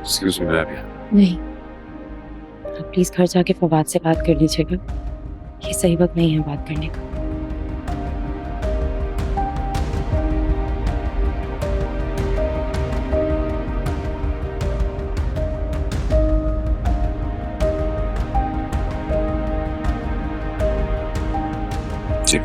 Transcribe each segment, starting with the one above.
Excuse me, मैं भी। नहीं, आप प्लीज घर जाके फवाद से बात कर लीजिएगा। ये सही वक्त नहीं है बात करने का। जी।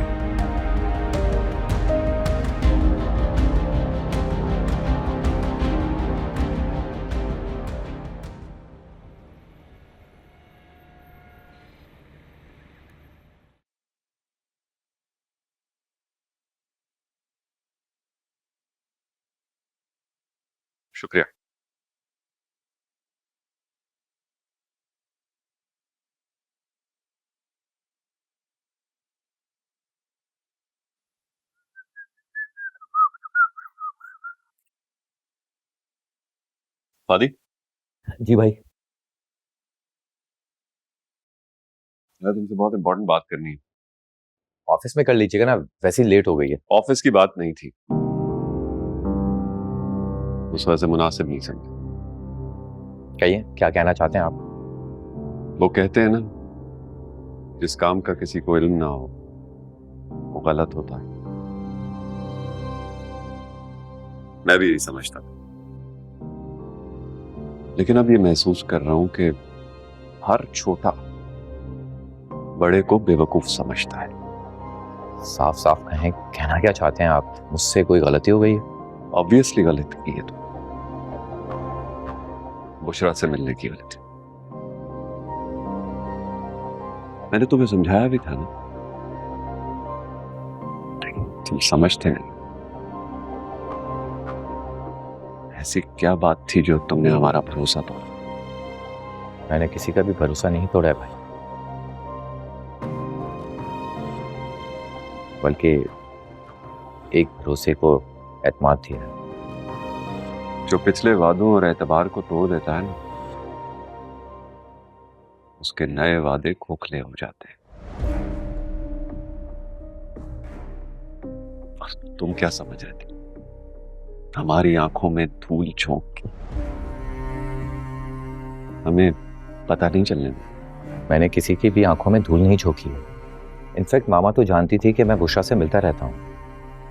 शुक्रिया। फादी, जी भाई। मैं तुमसे बहुत इंपॉर्टेंट बात करनी है। ऑफिस में कर लीजिएगा ना, वैसे ही लेट हो गई है। ऑफिस की बात नहीं थी, उस वजह से मुनासिब नहीं समझा। कहिए, क्या कहना चाहते हैं आप? वो कहते हैं ना, जिस काम का किसी को इल्म ना हो वो गलत होता है। मैं भी यही समझता था, लेकिन अब ये महसूस कर रहा हूं कि हर छोटा बड़े को बेवकूफ समझता है। साफ साफ कहें, कहना क्या चाहते हैं आप? मुझसे कोई गलती हो गई है? ऑब्वियसली गलती की है तो बुशरा से मिलने की गलती। मैंने तुम्हें समझाया भी था ना, तुम समझते नहीं। ऐसी क्या बात थी जो तुमने हमारा भरोसा तोड़ा? मैंने किसी का भी भरोसा नहीं तोड़ा है भाई, बल्कि एक भरोसे को एतमाद दिया है। जो पिछले वादों और एतबार को तोड़ देता है ना, उसके नए वादे खोखले हो जाते हैं। और तुम क्या समझ रहे थे? हमारी आंखों में धूल झोंक के हमें पता नहीं चलने दें। मैंने किसी की भी आंखों में धूल नहीं झोंकी है। इनफैक्ट मामा तो जानती थी कि मैं बुशरा से मिलता रहता हूँ,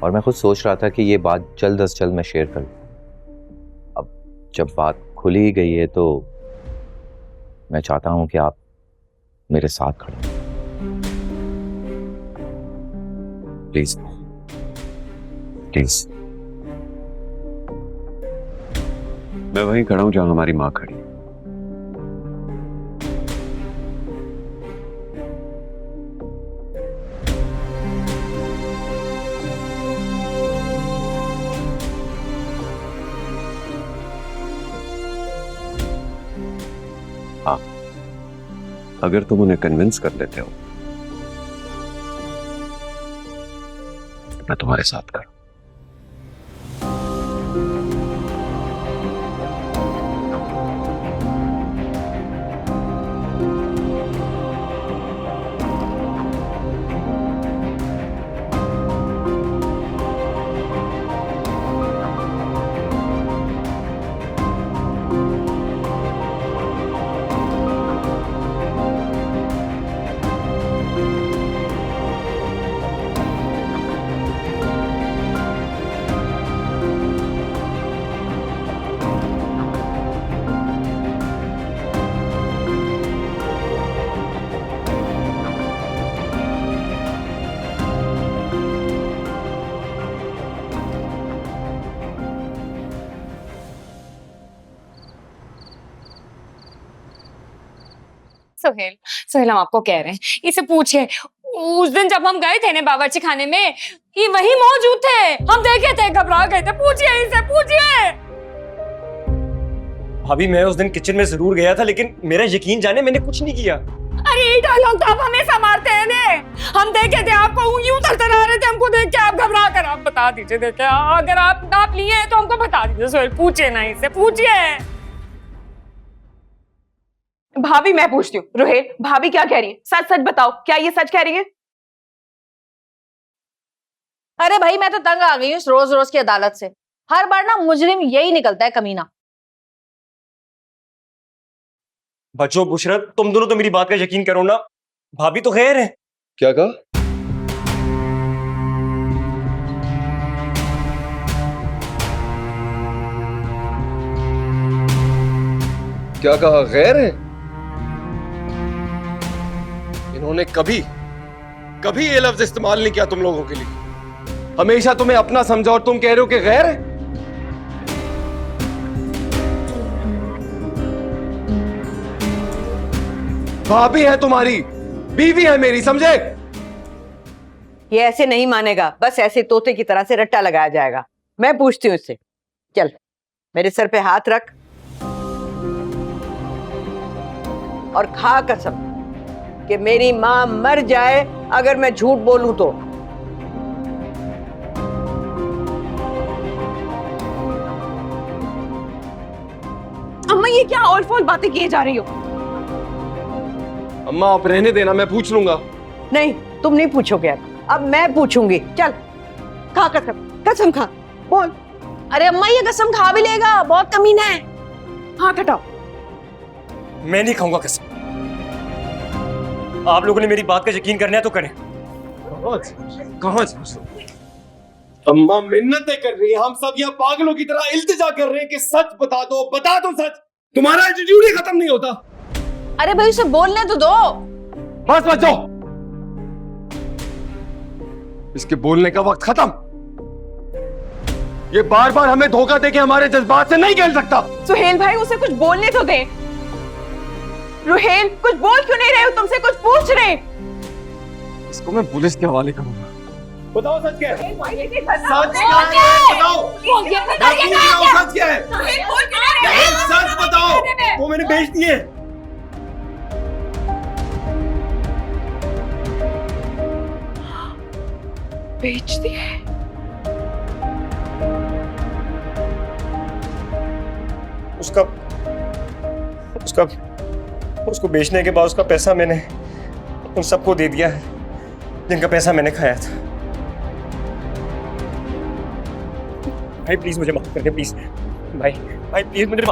और मैं खुद सोच रहा था कि ये बात जल्द अज जल्द मैं शेयर कर लूं। अब जब बात खुल ही गई है तो मैं चाहता हूं कि आप मेरे साथ खड़े हों। Please please. मैं वहीं खड़ा हूं जहां हमारी मां खड़ी है। हाँ, अगर तुम उन्हें कन्विंस कर लेते हो तो मैं तुम्हारे साथ खड़ा हूं। सोहेल, सोहेल हम आपको कह रहे हैं, इसे पूछे। उस दिन जब हम गए थे ना बावर्ची खाने में, ये वही मौजूद थे। हम देखे थे, घबरा गए थे। पूछिए इसे, पूछिए। भाभी, मैं उस दिन किचन में जरूर गया था, लेकिन मेरा यकीन जाने मैंने कुछ नहीं किया। अरे ये डायलॉग तो आप हमेशा मारते हैं ने। हम देखे थे आपको, यूं थरथरा रहे थे हमको देख के। आप घबरा कर आप बता दीजिए। देखे, अगर आप नाप लिए हैं तो हमको बता दीजिए। सोहेल पूछिए ना इसे, पूछिए। भाभी मैं पूछती हूँ, रोहेल भाभी क्या कह रही है? सच सच बताओ, क्या ये सच कह रही है? अरे भाई, मैं तो तंग आ गई हूँ इस रोज रोज की अदालत से। हर बार ना मुजरिम यही निकलता है, कमीना। बच्चों बुशरा, तुम दोनों तो मेरी बात का यकीन करो ना, भाभी तो खैर है। क्या कहा? क्या कहा? गैर है? इन्होंने कभी कभी ये लफ्ज इस्तेमाल नहीं किया तुम लोगों के लिए। हमेशा तुम्हें अपना समझा और तुम कह रहे हो कि गैर है। भाभी है तुम्हारी, बीवी है मेरी, समझे? ये ऐसे नहीं मानेगा, बस ऐसे तोते की तरह से रट्टा लगाया जाएगा। मैं पूछती हूँ इससे। चल मेरे सर पे हाथ रख और खा कसम कि मेरी माँ मर जाए अगर मैं झूठ बोलूं तो। अम्मा ये क्या और फॉल बातें किए जा रही हो? अम्मा आप रहने देना, मैं पूछ लूंगा। नहीं तुम नहीं पूछोगे, अब मैं पूछूंगी। चल खा कसम, कसम खा, बोल। अरे अम्मा ये कसम खा भी लेगा, बहुत कमीना है। हाथ हटाओ। मैं नहीं खाऊंगा कसम। आप लोगों ने मेरी बात का यकीन करना है तो करें। कहां अम्मा मिन्नतें कर रही है, हम सब यहाँ पागलों की तरह इल्तिजा कर रहे हैं कि सच बता दो, बता दो सच। तुम्हारा एटीट्यूड ही खत्म नहीं होता। अरे भाई उसे बोलने तो दो। बस बचो, इसके बोलने का वक्त खत्म। ये बार बार हमें धोखा देके हमारे जज्बात से नहीं खेल सकता। सुहेल भाई उसे कुछ बोलने तो दे। रुहेल कुछ बोल क्यों नहीं रहे हो? तुमसे कुछ पूछ रहे। इसको मैं पुलिस के हवाले करूंगा। बताओ सच क्या है? सच बताओ क्या है? बताओ सच क्या है? सच बताओ। वो मैंने बेच दिए। बेच दिए? उसका उसका उसको बेचने के बाद उसका पैसा मैंने उन सबको दे दिया है जिनका पैसा मैंने खाया था। भाई प्लीज मुझे माफ कर दे, प्लीज भाई। भाई प्लीज मुझे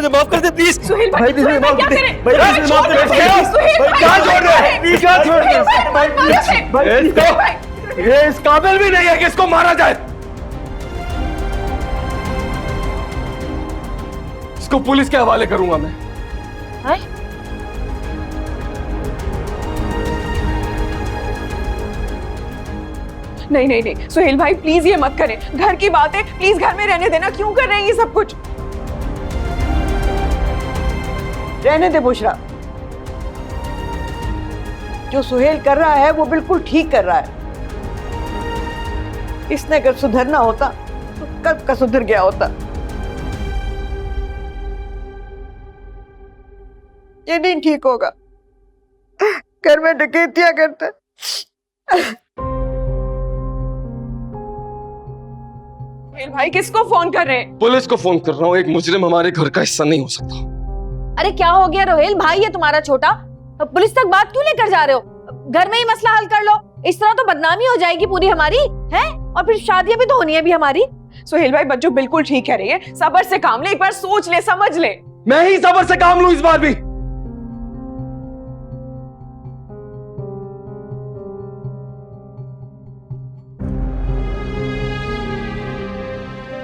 माफ कर दे, प्लीज। सुहेल भाई प्लीज मुझे माफ कर दे। भाई प्लीज माफ कर दे। क्या छोड़ रहे? प्लीज क्या छोड़ रहे? ये इस काबिल भी नहीं है कि इसको मारा जाए। इसको पुलिस के हवाले करूंगा मैं। नहीं नहीं नहीं सुहेल भाई प्लीज ये मत करें, घर की बात है, प्लीज घर में रहने देना। क्यों कर रहे हैं ये सब कुछ? रहने दे बुशरा, जो सुहेल कर रहा है वो बिल्कुल ठीक कर रहा है। इसने अगर सुधरना होता तो कब का सुधर गया होता। ये नहीं ठीक होगा, घर में डकैतियां करता। सुहेल भाई किसको फोन कर रहे हैं? पुलिस को फोन कर रहा हूँ। एक मुजरिम हमारे घर का हिस्सा नहीं हो सकता। अरे क्या हो गया रोहेल भाई, है तुम्हारा छोटा, पुलिस तक बात क्यों लेकर जा रहे हो? घर में ही मसला हल कर लो, इस तरह तो बदनामी हो जाएगी पूरी हमारी, है? और फिर शादियां भी तो होनी है भी हमारी। सुहेल भाई बच्चों बिल्कुल ठीक कह रही है, सब्र से काम ले, एक बार सोच ले, समझ ले। मैं ही सब्र से काम लूं इस बार भी।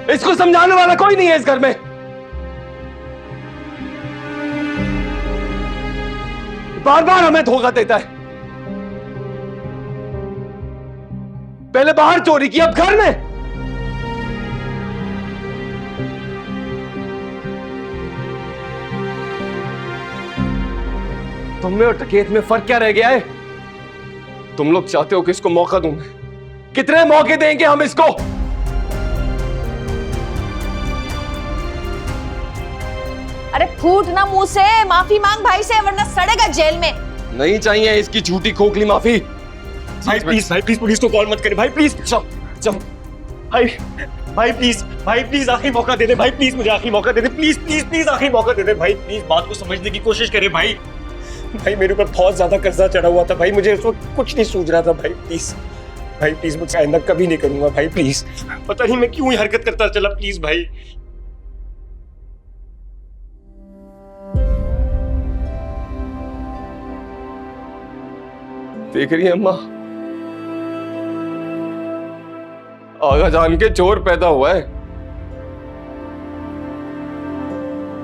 इसको समझाने वाला कोई नहीं है इस घर में। बार बार हमें धोखा देता है। पहले बाहर चोरी की, अब घर में। तुम में और डकैत में फर्क क्या रह गया है? तुम लोग चाहते हो कि इसको मौका दूं मैं। कितने मौके देंगे हम इसको? अरे फूट ना मुंह से, माफी मांग भाई से वरना सड़ेगा जेल में। नहीं चाहिए इसकी झूठी खोखली माफी। भाई प्लीज पुलिस को कॉल मत करें भाई, प्लीज। जाओ भाई प्लीज आखिरी मौका दे दे भाई, प्लीज मुझे आखिरी मौका दे दे, प्लीज आखिरी मौका दे दे भाई, प्लीज बात को समझने की कोशिश करे भाई। भाई मेरे ऊपर बहुत ज्यादा कर्जा चढ़ा हुआ था भाई, मुझे उस वक्त कुछ नहीं सूझ रहा था भाई, प्लीज मुझसे आइंदा कभी नहीं करूंगा भाई, प्लीज। पता नहीं मैं क्यों हरकत करता चला, प्लीज भाई। देख रही है अम्मा, आगा जान के चोर पैदा हुआ है।